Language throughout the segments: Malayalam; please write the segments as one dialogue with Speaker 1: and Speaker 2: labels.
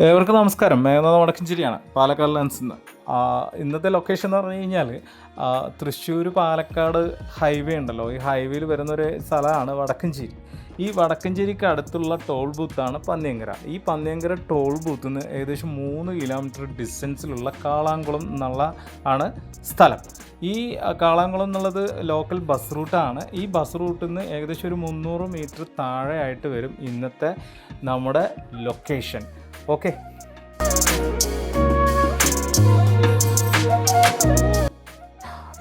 Speaker 1: ഏവർക്കും നമസ്കാരം. മേഘനാഥ് വടക്കഞ്ചേരിയാണ്, പാലക്കാട് ലെൻസിൽ നിന്ന്. ഇന്നത്തെ ലൊക്കേഷൻ എന്ന് പറഞ്ഞു കഴിഞ്ഞാൽ തൃശ്ശൂർ പാലക്കാട് ഹൈവേ ഉണ്ടല്ലോ, ഈ ഹൈവേയിൽ വരുന്നൊരു സ്ഥലമാണ് വടക്കഞ്ചേരി. ഈ വടക്കഞ്ചേരിക്ക് അടുത്തുള്ള ടോൾ ബൂത്താണ് പന്നിയങ്കര. ഈ പന്നിയങ്കര ടോൾ ബൂത്തിൽ നിന്ന് ഏകദേശം 3 കിലോമീറ്റർ ഡിസ്റ്റൻസിലുള്ള കാളാംകുളം എന്നുള്ള ആണ് സ്ഥലം. ഈ കാളാംകുളം എന്നുള്ളത് ലോക്കൽ ബസ് റൂട്ടാണ്. ഈ ബസ് റൂട്ടിൽ നിന്ന് ഏകദേശം ഒരു 300 മീറ്റർ താഴെയായിട്ട് വരും ഇന്നത്തെ നമ്മുടെ ലൊക്കേഷൻ. ഓക്കെ,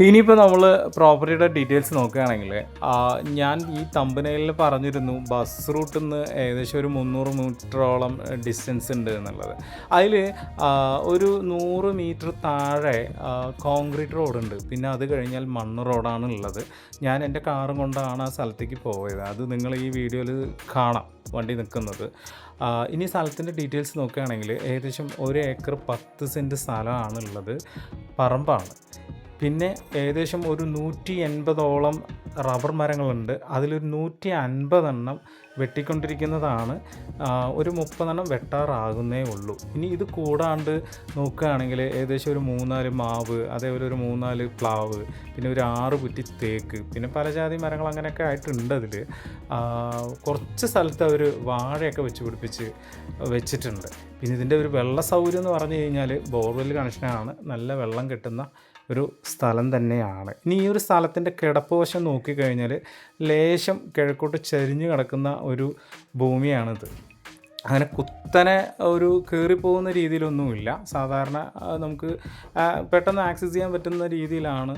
Speaker 1: ഇനിയിപ്പോൾ നമ്മൾ പ്രോപ്പർട്ടിയുടെ ഡീറ്റെയിൽസ് നോക്കുകയാണെങ്കിൽ, ഞാൻ ഈ തമ്പനയിലിൽ പറഞ്ഞിരുന്നു ബസ് റൂട്ടിൽ നിന്ന് ഏകദേശം ഒരു 300 മീറ്ററോളം ഡിസ്റ്റൻസ് ഉണ്ട് എന്നുള്ളത്. അതിൽ ഒരു 100 മീറ്റർ താഴെ കോൺക്രീറ്റ് റോഡുണ്ട്, പിന്നെ അത് കഴിഞ്ഞാൽ മണ്ണ് റോഡാണ് ഉള്ളത്. ഞാൻ എൻ്റെ കാറും കൊണ്ടാണ് ആ സ്ഥലത്തേക്ക് പോയത്. അത് നിങ്ങൾ ഈ വീഡിയോയിൽ കാണാം വണ്ടി നിൽക്കുന്നത്. ഇനി സ്ഥലത്തിൻ്റെ ഡീറ്റെയിൽസ് നോക്കുകയാണെങ്കിൽ ഏകദേശം 1 ഏക്കർ 10 സെൻറ്റ് സ്ഥലമാണ് ഉള്ളത്, പറമ്പാണ്. പിന്നെ ഏകദേശം ഒരു 180ഓളം റബ്ബർ മരങ്ങളുണ്ട്. അതിലൊരു 150 വെട്ടിക്കൊണ്ടിരിക്കുന്നതാണ്. ഒരു 30 വെട്ടാറാകുന്നേ ഉള്ളൂ. ഇനി ഇത് കൂടാണ്ട് നോക്കുകയാണെങ്കിൽ ഏകദേശം ഒരു 3-4 മാവ്, അതേപോലെ ഒരു 3-4 പ്ലാവ്, പിന്നെ ഒരു 6 കുറ്റി തേക്ക്, പിന്നെ പല ജാതി മരങ്ങൾ അങ്ങനെയൊക്കെ ആയിട്ടുണ്ട്. അതിൽ കുറച്ച് സ്ഥലത്ത് അവർ വാഴയൊക്കെ വെച്ചിട്ടുണ്ട്. പിന്നെ ഇതിൻ്റെ ഒരു വെള്ള സൗകര്യം എന്ന് പറഞ്ഞു കഴിഞ്ഞാൽ ബോർവെൽ കണക്ഷനാണ്, നല്ല വെള്ളം കിട്ടുന്ന ഒരു സ്ഥലം തന്നെയാണ്. ഇനി ഈ ഒരു സ്ഥലത്തിൻ്റെ കിടപ്പ് വശം നോക്കിക്കഴിഞ്ഞാൽ ലേശം കിഴക്കോട്ട് ചരിഞ്ഞ് കിടക്കുന്ന ഒരു ഭൂമിയാണിത്. അങ്ങനെ കുത്തനെ ഒരു കയറിപ്പോകുന്ന രീതിയിലൊന്നുമില്ല. സാധാരണ നമുക്ക് പെട്ടെന്ന് ആക്സസ് ചെയ്യാൻ പറ്റുന്ന രീതിയിലാണ്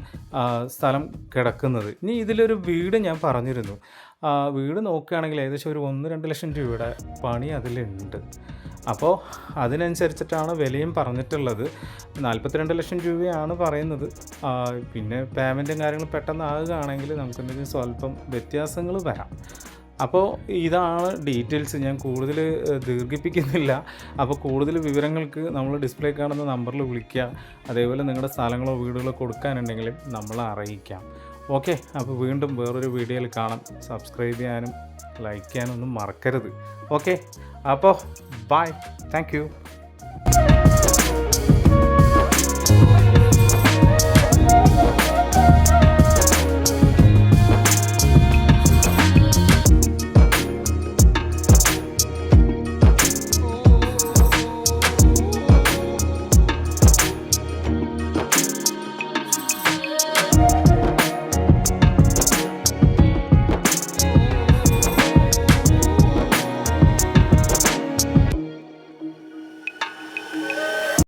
Speaker 1: സ്ഥലം കിടക്കുന്നത്. ഇനി ഇതിലൊരു വീട് ഞാൻ പറഞ്ഞിരുന്നു. വീട് നോക്കുകയാണെങ്കിൽ ഏകദേശം ഒരു 1-2 ലക്ഷം രൂപയുടെ പണി അതിലുണ്ട്. അപ്പോൾ അതിനനുസരിച്ചിട്ടാണ് വിലയും പറഞ്ഞിട്ടുള്ളത്. 42 ലക്ഷം രൂപയാണ് പറയുന്നത്. പിന്നെ പേയ്മെൻറ്റും കാര്യങ്ങളും പെട്ടെന്ന് ആകുകയാണെങ്കിൽ നമുക്ക് എന്തെങ്കിലും സ്വല്പം വ്യത്യാസങ്ങൾ വരാം. അപ്പോൾ ഇതാണ് ഡീറ്റെയിൽസ്. ഞാൻ കൂടുതൽ ദീർഘിപ്പിക്കുന്നില്ല. അപ്പോൾ കൂടുതൽ വിവരങ്ങൾക്ക് നമ്മൾ ഡിസ്പ്ലേ കാണുന്ന നമ്പറിൽ വിളിക്കുക. അതേപോലെ നിങ്ങളുടെ സ്ഥലങ്ങളോ വീടുകളോ കൊടുക്കാനുണ്ടെങ്കിൽ നമ്മളെ അറിയിക്കാം. ഓക്കെ, അപ്പോൾ വീണ്ടും വേറൊരു വീഡിയോയിൽ കാണാം. സബ്സ്ക്രൈബ് ചെയ്യാനും ലൈക്ക് ചെയ്യാനും ഒന്നും മറക്കരുത്. ഓക്കെ, അപ്പോൾ ബൈ, താങ്ക് യു.